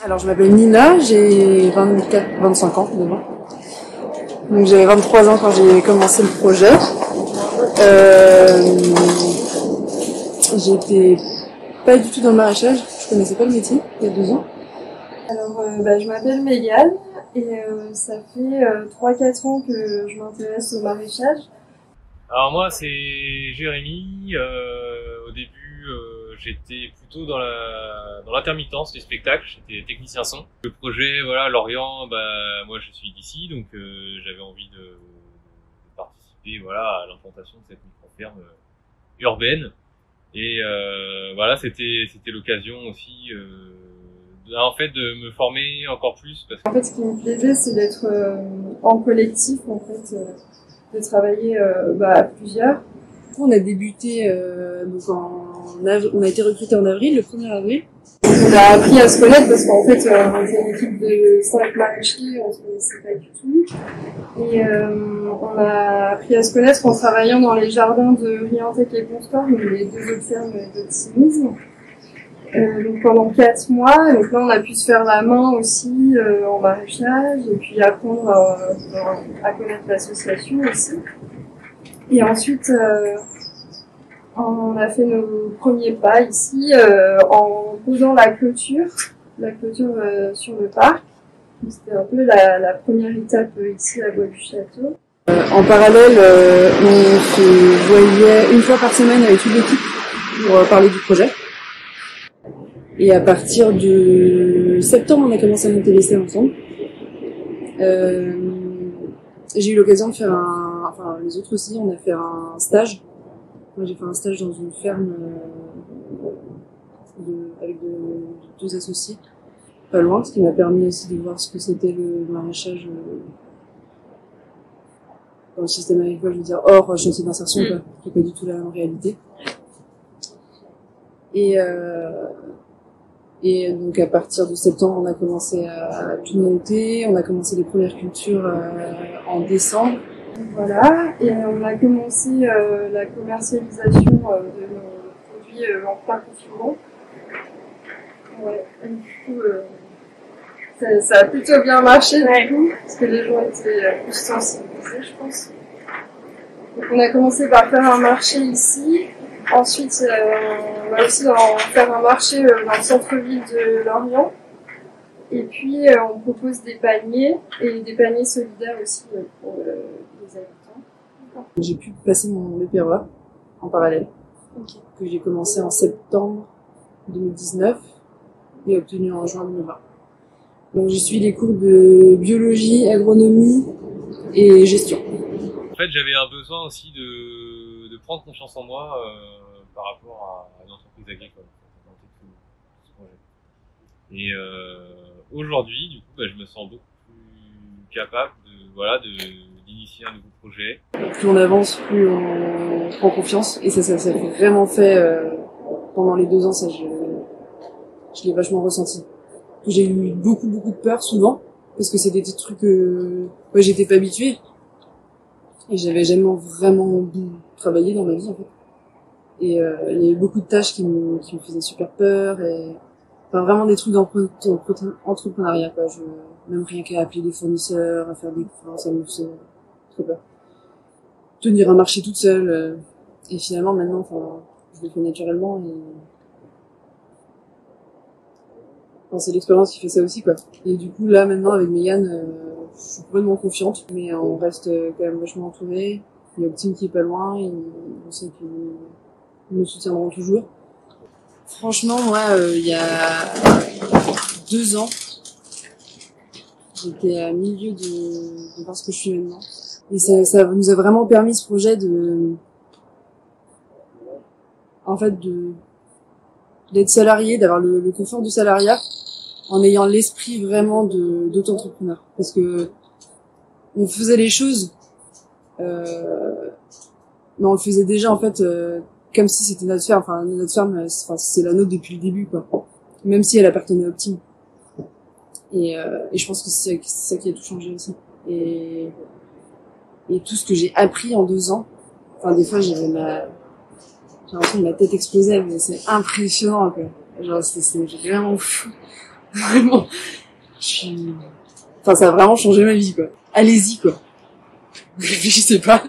Alors je m'appelle Nina, j'ai 25 ans demain. Donc j'avais 23 ans quand j'ai commencé le projet. J'étais pas du tout dans le maraîchage, je connaissais pas le métier il y a 2 ans. Alors je m'appelle Mégane et ça fait 3-4 ans que je m'intéresse au maraîchage. Alors moi c'est Jérémy, au début j'étais plutôt dans l'intermittence du spectacle, j'étais technicien son. Le projet, voilà, Lorient, moi je suis d'ici, donc j'avais envie de participer, voilà, à l'implantation de cette micro-ferme urbaine. Et voilà, c'était l'occasion aussi en fait de me former encore plus. En fait, ce qui me plaisait, c'est d'être en collectif, en fait, de travailler à plusieurs. On a débuté donc on a été recruté en avril, le 1er avril. On a appris à se connaître parce qu'en fait, on était une équipe de 5 maraîchers, on se connaissait pas du tout. Et on a appris à se connaître en travaillant dans les jardins de Riantec et Ponsport, donc les 2 autres fermes d'optimisme. Donc pendant 4 mois, donc là on a pu se faire la main aussi en maraîchage et puis apprendre à connaître l'association aussi. Et ensuite, on a fait nos premiers pas ici en posant la clôture sur le parc. C'était un peu la première étape ici à Bois-du-Château. En parallèle, on se voyait une fois par semaine avec toute l'équipe pour parler du projet. Et à partir de septembre, on a commencé à monter les stages ensemble. J'ai eu l'occasion de faire enfin les autres aussi, on a fait un stage. Moi j'ai fait un stage dans une ferme avec 2 associés, pas loin, ce qui m'a permis aussi de voir ce que c'était le maraîchage dans le système agricole, je veux dire hors chantier d'insertion, quoi, qui n'est pas du tout la même réalité. Et donc à partir de septembre, on a commencé à tout monter, on a commencé les premières cultures en décembre. Voilà, et on a commencé la commercialisation de nos produits en plein confinement. Ouais, et du coup, ça a plutôt bien marché du coup, parce que les gens étaient plus sensibilisés, je pense. Donc on a commencé par faire un marché ici. Ensuite, on va aussi faire un marché dans le centre-ville de Lorient. Et puis, on propose des paniers, et des paniers solidaires aussi pour les habitants. J'ai pu passer mon BPRE en parallèle, que j'ai commencé en septembre 2019 et obtenu en juin 2020. Donc, je suis les cours de biologie, agronomie et gestion. En fait, j'avais un besoin aussi de prendre confiance en moi par rapport à une entreprise agricole, dans tout ce projet. Et aujourd'hui, du coup, je me sens beaucoup plus capable d'initier un nouveau projet. Plus on avance, plus on prend confiance, et ça fait vraiment fait pendant les 2 ans, ça je l'ai vachement ressenti. J'ai eu beaucoup de peur souvent, parce que c'était des trucs que j'étais pas habituée. Et j'avais jamais vraiment travaillé dans ma vie, en fait. Et il y a eu beaucoup de tâches qui me faisaient super peur, et enfin vraiment des trucs d'entrepreneuriat, quoi. Même rien qu'à appeler des fournisseurs, à faire ça me faisait trop peur. Tenir un marché toute seule, et finalement maintenant, je le fais naturellement, et c'est l'expérience qui fait ça aussi, quoi. Et du coup là maintenant avec Mégane, je suis complètement confiante, mais on reste quand même vachement entouré. Il y a Optime qui est pas loin, et on sait qu'ils nous soutiendront toujours. Franchement, moi, il y a 2 ans, j'étais à milieu de voir ce que je suis maintenant. Et ça nous a vraiment permis, ce projet, d'être salarié, d'avoir le confort du salariat, en ayant l'esprit vraiment d'auto-entrepreneur. Parce que on faisait les choses, mais on le faisait déjà, en fait, comme si c'était notre ferme. Enfin, notre ferme, c'est la nôtre depuis le début, quoi. Même si elle appartenait à Optime. Et je pense que c'est ça qui a tout changé aussi. Et tout ce que j'ai appris en 2 ans, enfin, des fois, j'ai l'impression que ma tête explosait, mais c'est impressionnant, quoi. Genre, c'est vraiment fou. Vraiment. Enfin, ça a vraiment changé ma vie, quoi. Allez-y, quoi. Réfléchissez pas.